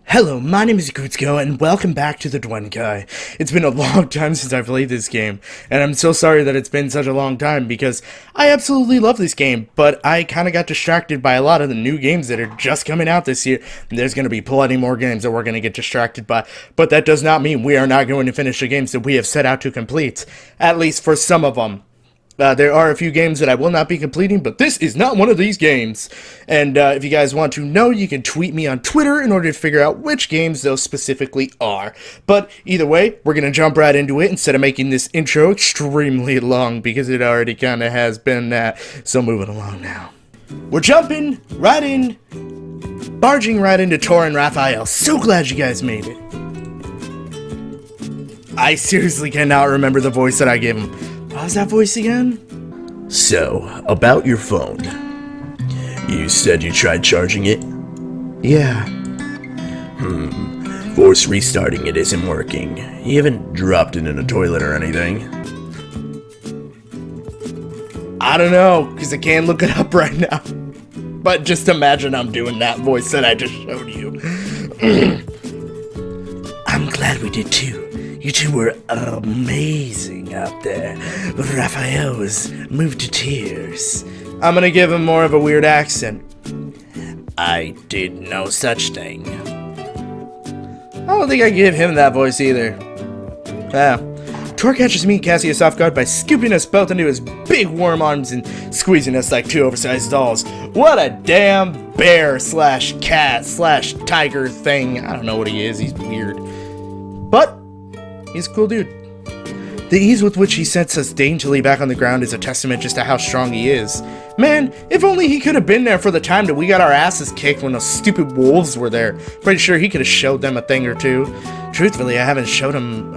Hello, my name is Rekutsko, and welcome back to the Duenkhy. It's been a long time since I've played this game, and I'm so sorry that it's been such a long time, because I absolutely love this game, but I kind of got distracted by a lot of the new games that are just coming out this year. There's going to be plenty more games that we're going to get distracted by, but that does not mean we are not going to finish the games that we have set out to complete, at least for some of them. There are a few games that I will not be completing, but this is not one of these games. And if you guys want to know, you can tweet me on Twitter in order to figure out which games those specifically are. But either way, we're going to jump right into it instead of making this intro extremely long, because it already kind of has been that. So moving along now. We're jumping right in, barging right into Tor and Raphael. So glad you guys made it. I seriously cannot remember the voice that I gave him. What was that voice again? So, about your phone. You said you tried charging it? Yeah. Force restarting it isn't working. You haven't dropped it in a toilet or anything? I don't know, because I can't look it up right now. But just imagine I'm doing that voice that I just showed you. I'm glad we did too. You two were amazing out there, but Raphael was moved to tears. I'm gonna give him more of a weird accent. I did no such thing. I don't think I give him that voice either. Tor catches me and Cassius off guard by scooping us both into his big worm arms and squeezing us like two oversized dolls. What a damn bear slash cat slash tiger thing. I don't know what he is, he's weird. But he's a cool dude. The ease with which he sets us daintily back on the ground is a testament just to how strong he is. Man, if only he could have been there for the time that we got our asses kicked when those stupid wolves were there. Pretty sure he could have showed them a thing or two. Truthfully, I haven't showed him,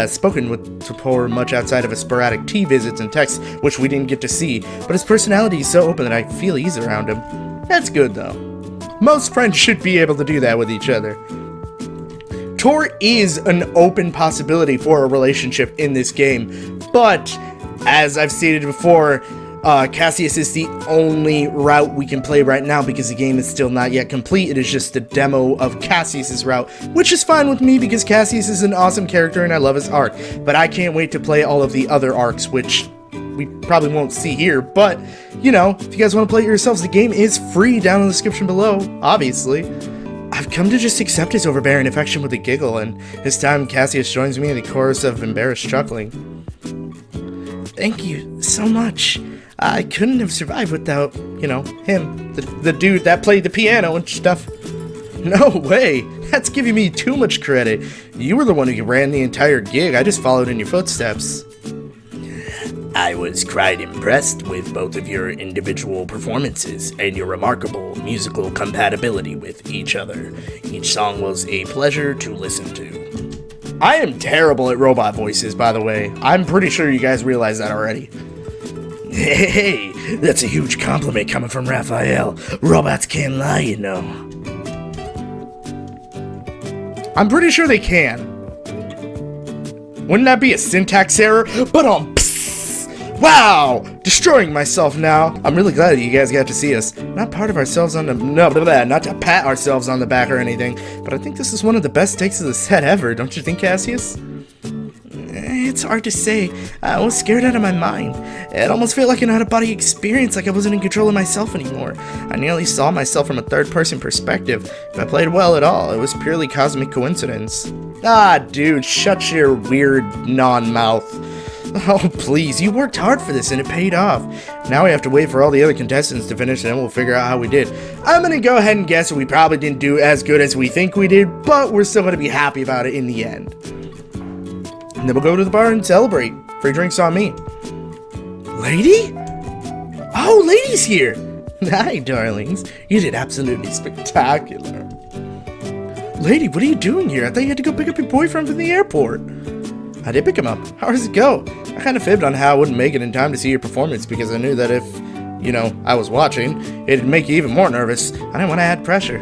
spoken with Tor much outside of his sporadic tea visits and texts, which we didn't get to see, but his personality is so open that I feel ease around him. That's good, though. Most friends should be able to do that with each other. Tor is an open possibility for a relationship in this game, but as I've stated before, Cassius is the only route we can play right now because the game is still not yet complete. It is just the demo of Cassius's route, which is fine with me because Cassius is an awesome character and I love his arc, but I can't wait to play all of the other arcs, which we probably won't see here, but, you know, if you guys want to play it yourselves, the game is free down in the description below, obviously. I've come to just accept his overbearing affection with a giggle, and this time Cassius joins me in a chorus of embarrassed chuckling. Thank you so much. I couldn't have survived without, you know, him, the dude that played the piano and stuff. No way, that's giving me too much credit. You were the one who ran the entire gig, I just followed in your footsteps. I was quite impressed with both of your individual performances and your remarkable musical compatibility with each other. Each song was a pleasure to listen to. I am terrible at robot voices, by the way. I'm pretty sure you guys realize that already. Hey, that's a huge compliment coming from Raphael. Robots can't lie, you know. I'm pretty sure they can. Wouldn't that be a syntax error? But wow! Destroying myself now. I'm really glad that you guys got to see us. Not part of ourselves on the... not to pat ourselves on the back or anything, but I think this is one of the best takes of the set ever, don't you think, Cassius? It's hard to say. I was scared out of my mind. It almost felt like an out-of-body experience, like I wasn't in control of myself anymore. I nearly saw myself from a third-person perspective. If I played well at all, it was purely cosmic coincidence. Ah, dude, shut your weird non-mouth. Oh, please, you worked hard for this and it paid off. Now we have to wait for all the other contestants to finish and then we'll figure out how we did. I'm gonna go ahead and guess that we probably didn't do as good as we think we did, but we're still gonna be happy about it in the end. And then we'll go to the bar and celebrate. Free drinks on me. Lady? Oh, Lady's here! Hi, darlings. You did absolutely spectacular. Lady, what are you doing here? I thought you had to go pick up your boyfriend from the airport. I did pick him up. How does it go? I kind of fibbed on how I wouldn't make it in time to see your performance because I knew that if, you know, I was watching, it'd make you even more nervous. I didn't want to add pressure.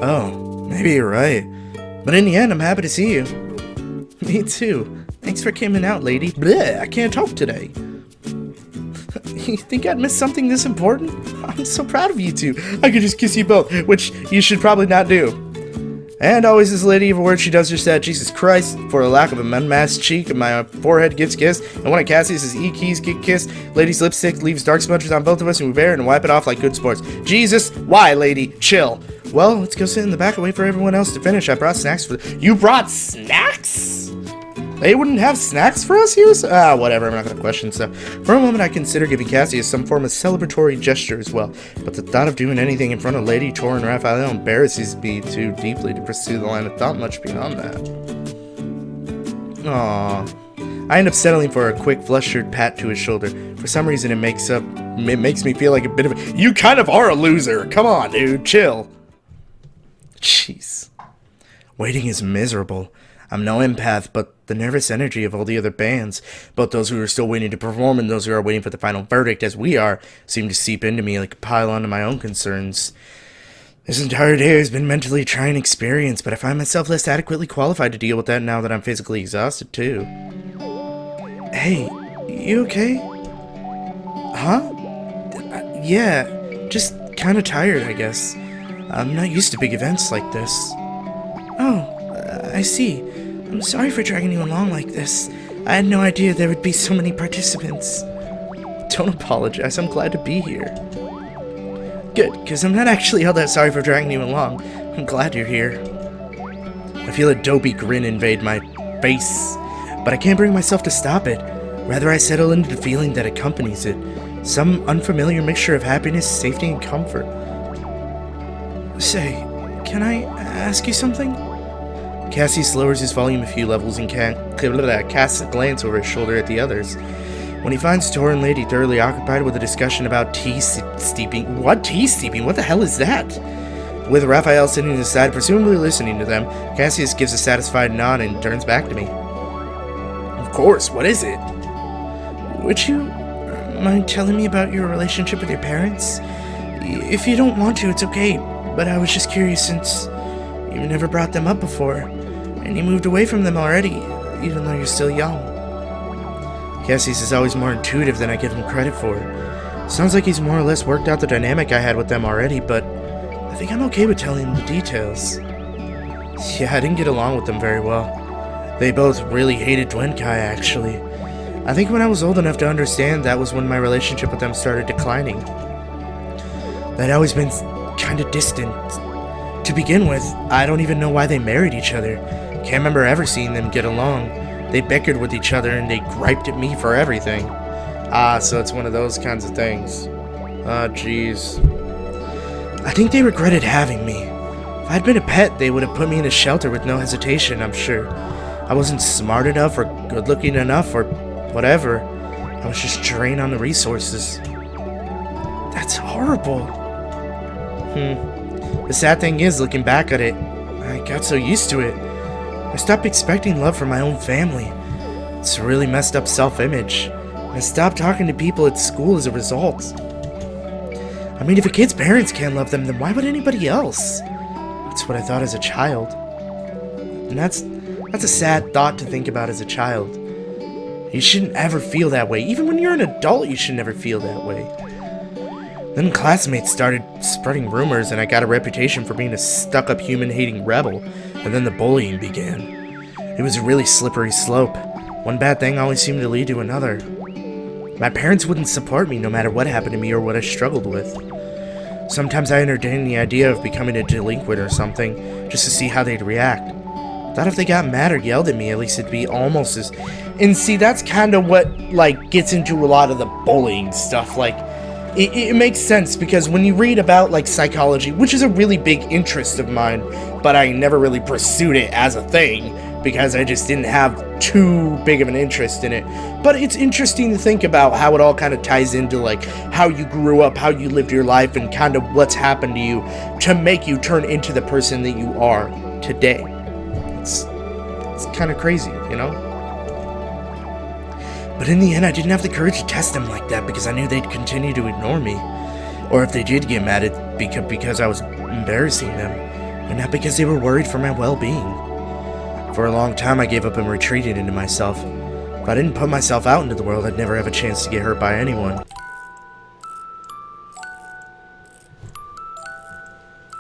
Oh, maybe you're right. But in the end, I'm happy to see you. Me too. Thanks for coming out, lady. Bleh, I can't talk today. You think I'd miss something this important? I'm so proud of you two. I could just kiss you both, which you should probably not do. And always this lady, every word she does just that, Jesus Christ, for the lack of a unmasked cheek, and my forehead gets kissed, and one of Cassie's E-keys get kissed, lady's lipstick leaves dark smudges on both of us, and we bear it and wipe it off like good sports. Jesus, why, lady? Chill. Well, let's go sit in the back and wait for everyone else to finish. I brought snacks for You brought snacks? They wouldn't have snacks for us here? Whatever, I'm not gonna question stuff. For a moment, I consider giving Cassie some form of celebratory gesture as well, but the thought of doing anything in front of Lady, Tor, and Raphael embarrasses me too deeply to pursue the line of thought much beyond that. Aww. I end up settling for a quick, flustered pat to his shoulder. For some reason, it makes me feel like a bit of a... You kind of are a loser! Come on, dude, chill. Jeez. Waiting is miserable. I'm no empath, but the nervous energy of all the other bands, both those who are still waiting to perform and those who are waiting for the final verdict, as we are, seem to seep into me like a pile onto my own concerns. This entire day has been mentally trying experience, but I find myself less adequately qualified to deal with that now that I'm physically exhausted, too. Hey, you okay? Huh? Yeah, just kinda tired, I guess. I'm not used to big events like this. Oh, I see. I'm sorry for dragging you along like this. I had no idea there would be so many participants. Don't apologize, I'm glad to be here. Good, because I'm not actually all that sorry for dragging you along. I'm glad you're here. I feel a dopey grin invade my face, but I can't bring myself to stop it. Rather, I settle into the feeling that accompanies it. Some unfamiliar mixture of happiness, safety, and comfort. Say, can I ask you something? Cassie lowers his volume a few levels and casts a glance over his shoulder at the others. When he finds Tor and Lady thoroughly occupied with a discussion about tea steeping... What tea steeping? What the hell is that? With Raphael sitting aside, presumably listening to them, Cassius gives a satisfied nod and turns back to me. Of course, what is it? Would you mind telling me about your relationship with your parents? If you don't want to, it's okay, but I was just curious since you never brought them up before, and you moved away from them already, even though you're still young. Cassius is always more intuitive than I give him credit for. Sounds like he's more or less worked out the dynamic I had with them already, but I think I'm okay with telling him the details. Yeah, I didn't get along with them very well. They both really hated Duenkhy, actually. I think when I was old enough to understand, that was when my relationship with them started declining. They'd always been kind of distant. To begin with, I don't even know why they married each other. Can't remember ever seeing them get along. They bickered with each other and they griped at me for everything. So it's one of those kinds of things. Jeez. I think they regretted having me. If I'd been a pet, they would have put me in a shelter with no hesitation, I'm sure. I wasn't smart enough or good-looking enough or whatever. I was just drained on the resources. That's horrible. The sad thing is, looking back at it, I got so used to it. I stopped expecting love from my own family. It's a really messed up self-image. And I stopped talking to people at school as a result. I mean, if a kid's parents can't love them, then why would anybody else? That's what I thought as a child. And that's a sad thought to think about as a child. You shouldn't ever feel that way. Even when you're an adult, you should never feel that way. Then classmates started spreading rumors, and I got a reputation for being a stuck-up human-hating rebel, and then the bullying began. It was a really slippery slope. One bad thing always seemed to lead to another. My parents wouldn't support me no matter what happened to me or what I struggled with. Sometimes I entertained the idea of becoming a delinquent or something, just to see how they'd react. Thought if they got mad or yelled at me, at least it'd be almost as... And see, that's kind of what, like, gets into a lot of the bullying stuff, like... It makes sense, because when you read about, like, psychology, which is a really big interest of mine, but I never really pursued it as a thing, because I just didn't have too big of an interest in it. But it's interesting to think about how it all kind of ties into, like, how you grew up, how you lived your life, and kind of what's happened to you to make you turn into the person that you are today. It's kind of crazy, you know? But in the end, I didn't have the courage to test them like that because I knew they'd continue to ignore me. Or if they did get mad, at because I was embarrassing them, and not because they were worried for my well-being. For a long time, I gave up and retreated into myself. If I didn't put myself out into the world, I'd never have a chance to get hurt by anyone.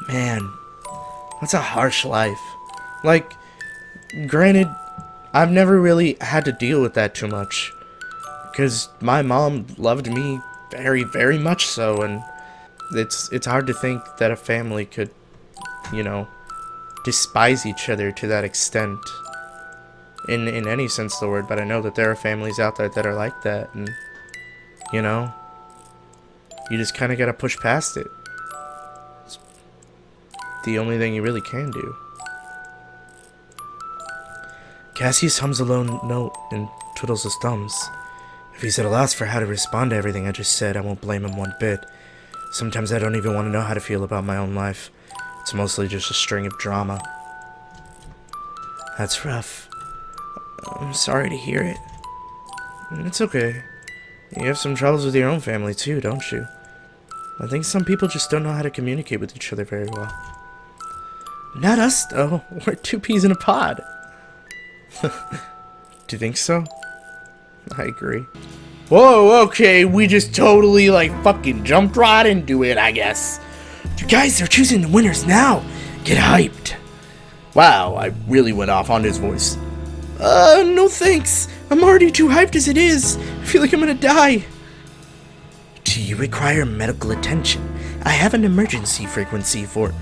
Man, That's a harsh life. Like, granted, I've never really had to deal with that too much. Because my mom loved me very, very much so, and it's hard to think that a family could, you know, despise each other to that extent. In any sense of the word, but I know that there are families out there that are like that, and, you know, you just kind of gotta push past it. It's the only thing you really can do. Cassius hums a low note and twiddles his thumbs. If he's at a loss for how to respond to everything I just said, I won't blame him one bit. Sometimes I don't even want to know how to feel about my own life. It's mostly just a string of drama. That's rough. I'm sorry to hear it. It's okay. You have some troubles with your own family too, don't you? I think some people just don't know how to communicate with each other very well. Not us, though. We're two peas in a pod. Do you think so? I agree. Whoa, okay, we just totally, like, fucking jumped right into it, I guess. You guys, they're choosing the winners now. Get hyped. Wow, I really went off on his voice. No thanks. I'm already too hyped as it is. I feel like I'm gonna die. Do you require medical attention? I have an emergency frequency for...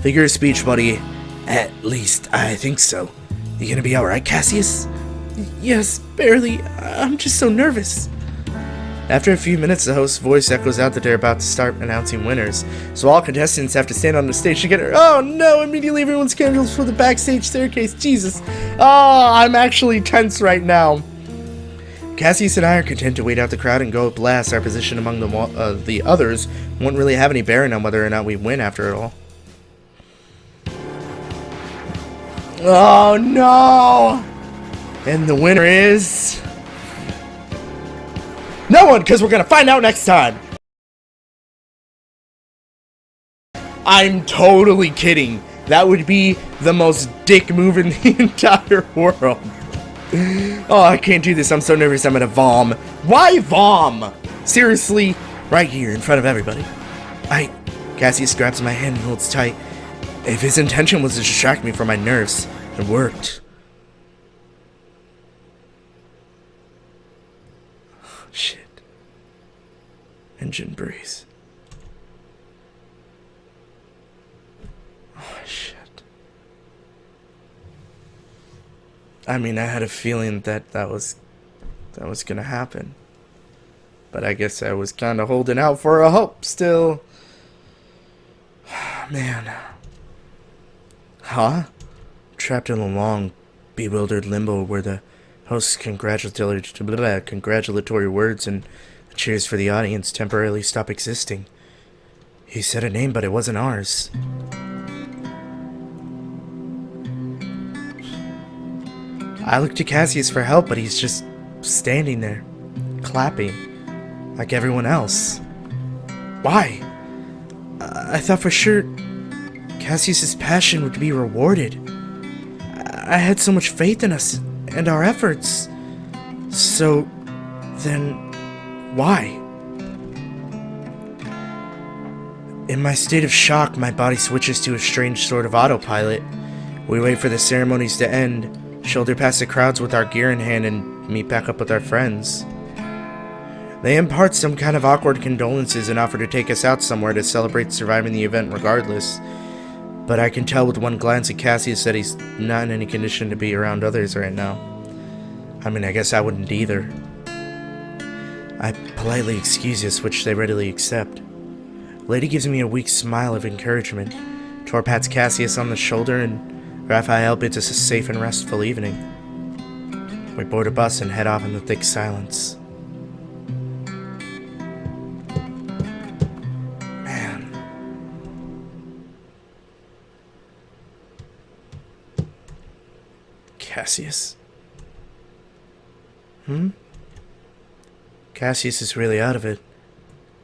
Figure of speech, buddy. At least, I think so. You gonna be alright, Cassius? Yes, barely. I'm just so nervous. After a few minutes, the host's voice echoes out that they're about to start announcing winners, so all contestants have to stand on the stage together. Oh no, immediately everyone's scheduled for the backstage staircase. Jesus. Oh, I'm actually tense right now. Cassius and I are content to wait out the crowd and go blast. Our position among the others won't really have any bearing on whether or not we win after it all. Oh no! And the winner is... no one, because we're going to find out next time. I'm totally kidding. That would be the most dick move in the entire world. Oh, I can't do this. I'm so nervous. I'm going to vom. Why vom? Seriously? Right here in front of everybody. Cassius grabs my hand and holds tight. If his intention was to distract me from my nerves, it worked. Shit. Engine breeze. Oh, shit. I mean, I had a feeling that was gonna happen. But I guess I was kind of holding out for a hope still. Man. Huh? Trapped in a long, bewildered limbo where the host's congratulatory words and cheers for the audience temporarily stop existing. He said a name, but it wasn't ours. I looked to Cassius for help, but he's just standing there, clapping, like everyone else. Why? I thought for sure Cassius's passion would be rewarded. I had so much faith in us and our efforts. So, then, why? In my state of shock, my body switches to a strange sort of autopilot. We wait for the ceremonies to end, shoulder past the crowds with our gear in hand, and meet back up with our friends. They impart some kind of awkward condolences and offer to take us out somewhere to celebrate surviving the event regardless. But I can tell with one glance at Cassius that he's not in any condition to be around others right now. I mean, I guess I wouldn't either. I politely excuse us, which they readily accept. Lady gives me a weak smile of encouragement. Tor pats Cassius on the shoulder, and Raphael bids us a safe and restful evening. We board a bus and head off in the thick silence. Man. Cassius? Cassius is really out of it.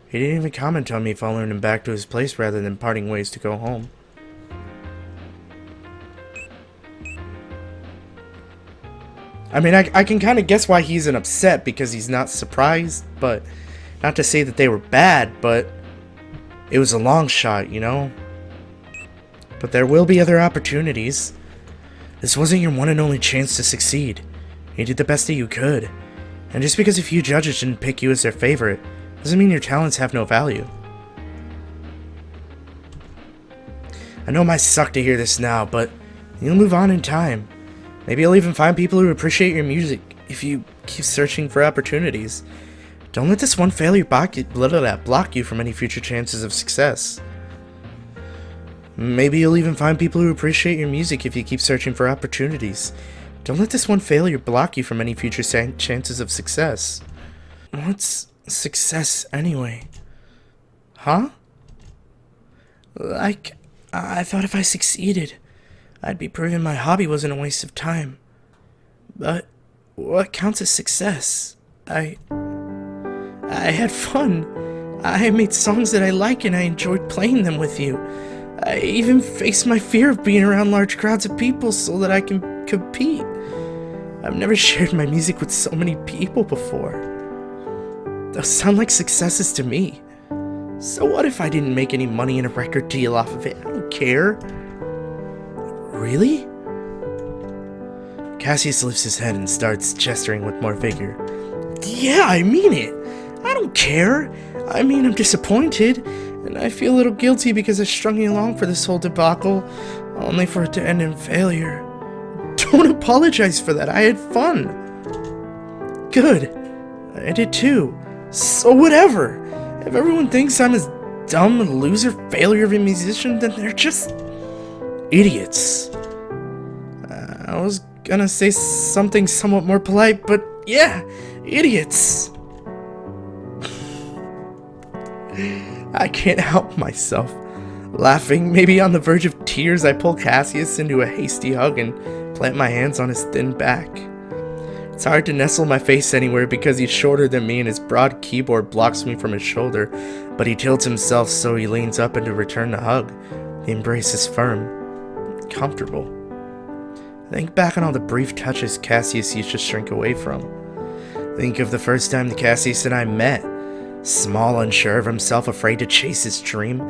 He didn't even comment on me following him back to his place rather than parting ways to go home. I mean, I can kind of guess why he's upset, because he's not surprised, but not to say that they were bad, but it was a long shot, you know? But there will be other opportunities. This wasn't your one and only chance to succeed. You did the best that you could. And just because a few judges didn't pick you as their favorite, doesn't mean your talents have no value. I know it might suck to hear this now, but you'll move on in time. Maybe you'll even find people who appreciate your music if you keep searching for opportunities. Don't let this one failure block you from any future chances of success. Maybe you'll even find people who appreciate your music if you keep searching for opportunities. Don't let this one failure block you from any future chances of success. What's success anyway? Huh? Like, I thought if I succeeded, I'd be proving my hobby wasn't a waste of time. But what counts as success? I had fun. I made songs that I like and I enjoyed playing them with you. I even faced my fear of being around large crowds of people so that I can compete. I've never shared my music with so many people before. Those sound like successes to me. So what if I didn't make any money in a record deal off of it? I don't care. Really? Cassius lifts his head and starts gesturing with more vigor. Yeah, I mean it. I don't care. I mean, I'm disappointed, and I feel a little guilty because I strung you along for this whole debacle, only for it to end in failure. Don't apologize for that. I had fun. Good. I did too. So whatever. If everyone thinks I'm a dumb loser failure of a musician, then they're just idiots. I was gonna say something somewhat more polite, but yeah, idiots. I can't help myself. Laughing, maybe on the verge of tears, I pull Cassius into a hasty hug and plant my hands on his thin back. It's hard to nestle my face anywhere because he's shorter than me and his broad keyboard blocks me from his shoulder, but he tilts himself so he leans up and to return the hug. The embrace is firm, comfortable. I think back on all the brief touches Cassius used to shrink away from. Think of the first time that Cassius and I met. Small, unsure of himself, afraid to chase his dream.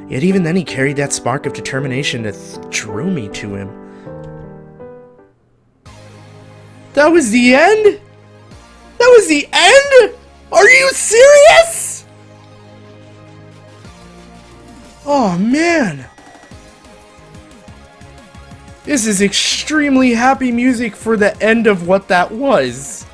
Yet even then he carried that spark of determination that drew me to him. That was the end? That was the end? Are you serious? Oh man. This is extremely happy music for the end of what that was.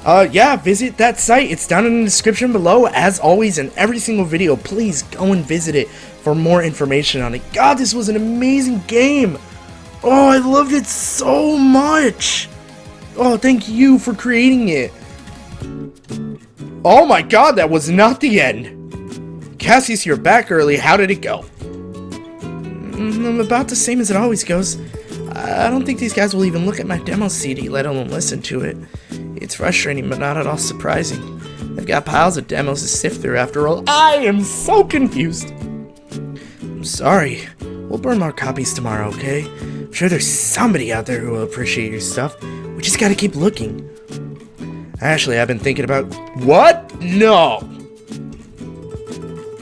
Yeah, visit that site. It's down in the description below. As always, in every single video, please go and visit it for more information on it. God, this was an amazing game. Oh, I loved it so much. Oh, thank you for creating it. Oh my god, that was not the end. Cassius, you're back early. How did it go? About the same as it always goes. I don't think these guys will even look at my demo CD, let alone listen to it. It's frustrating, but not at all surprising. They've got piles of demos to sift through after all. I am so confused. I'm sorry. We'll burn more copies tomorrow, okay? I'm sure there's somebody out there who will appreciate your stuff. We just gotta keep looking. Actually, I've been thinking about... What? No!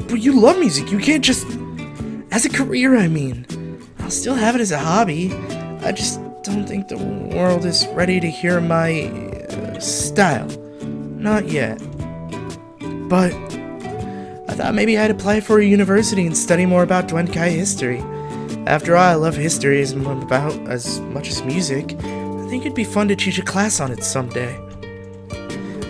But you love music. You can't just... As a career, I mean. I'll still have it as a hobby. I just don't think the world is ready to hear my style. Not yet. But I thought maybe I'd apply for a university and study more about Duenkhy history. After all, I love history as much as music. I think it'd be fun to teach a class on it someday.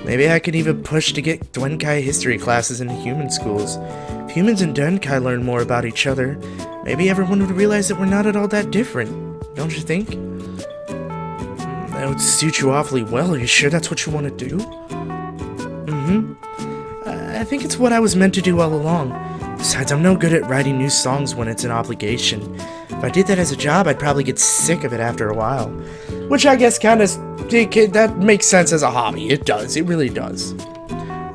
Maybe I could even push to get Duenkhy history classes into human schools. If humans and Duenkhy learn more about each other, maybe everyone would realize that we're not at all that different. Don't you think? That would suit you awfully well. Are you sure that's what you want to do? I think it's what I was meant to do all along. Besides, I'm no good at writing new songs when it's an obligation. If I did that as a job, I'd probably get sick of it after a while. Which I guess that makes sense as a hobby. It does. It really does.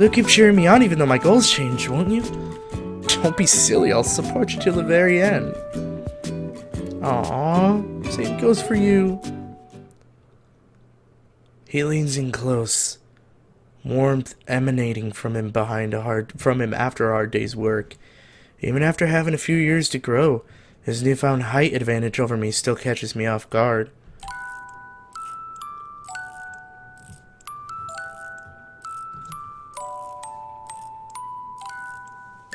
You'll keep cheering me on even though my goals change, won't you? Don't be silly. I'll support you till the very end. Aww. Same goes for you. He leans in close. Warmth emanating from him after a hard day's work. Even after having a few years to grow, His newfound height advantage over me still catches me off guard.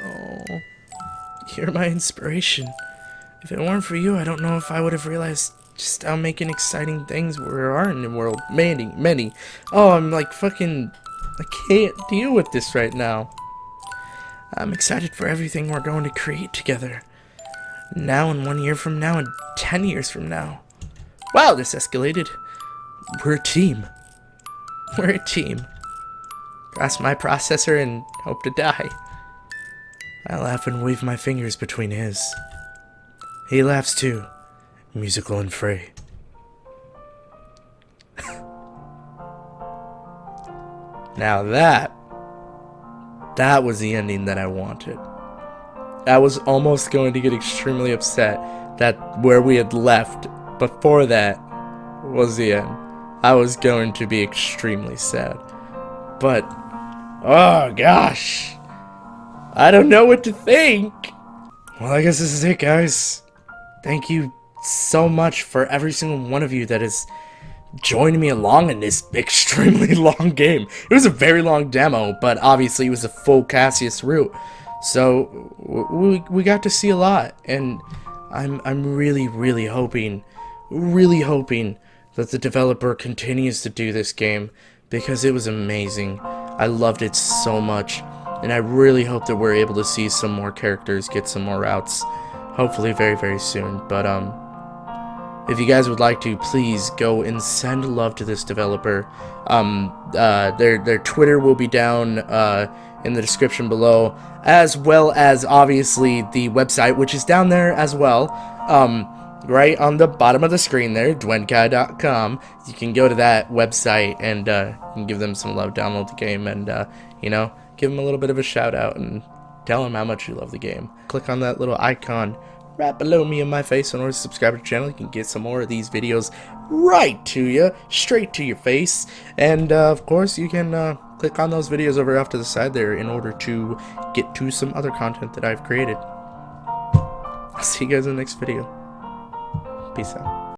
Oh, you're my inspiration. If it weren't for you, I don't know if I would have realized just how making exciting things there are in the world. Many. Oh, I'm like fucking... I can't deal with this right now. I'm excited for everything we're going to create together. Now and 1 year from now and 10 years from now. Wow, this escalated. We're a team. We're a team. Cross my processor and hope to die. I laugh and wave my fingers between his. He laughs too, musical and free. Now that was the ending that I wanted. I was almost going to get extremely upset that where we had left before that was the end. I was going to be extremely sad. But, oh gosh, I don't know what to think. Well, I guess this is it, guys. Thank you so much for every single one of you that has joined me along in this extremely long game. It was a very long demo, but obviously it was a full Cassius route. So we got to see a lot, and I'm really hoping that the developer continues to do this game, because it was amazing. I loved it so much, and I really hope that we're able to see some more characters get some more routes, hopefully very soon. But if you guys would like to, please go and send love to this developer. Their Twitter will be down in the description below, as well as obviously the website, which is down there as well, right on the bottom of the screen there, Duenkhy.com. You can go to that website and you can give them some love, download the game, and you know, give them a little bit of a shout out and tell them how much you love the game. Click on that little icon right below me and my face in order to subscribe to the channel. You can get some more of these videos right to you, straight to your face. And of course, you can click on those videos over off to the side there in order to get to some other content that I've created. I'll see you guys in the next video. Peace out.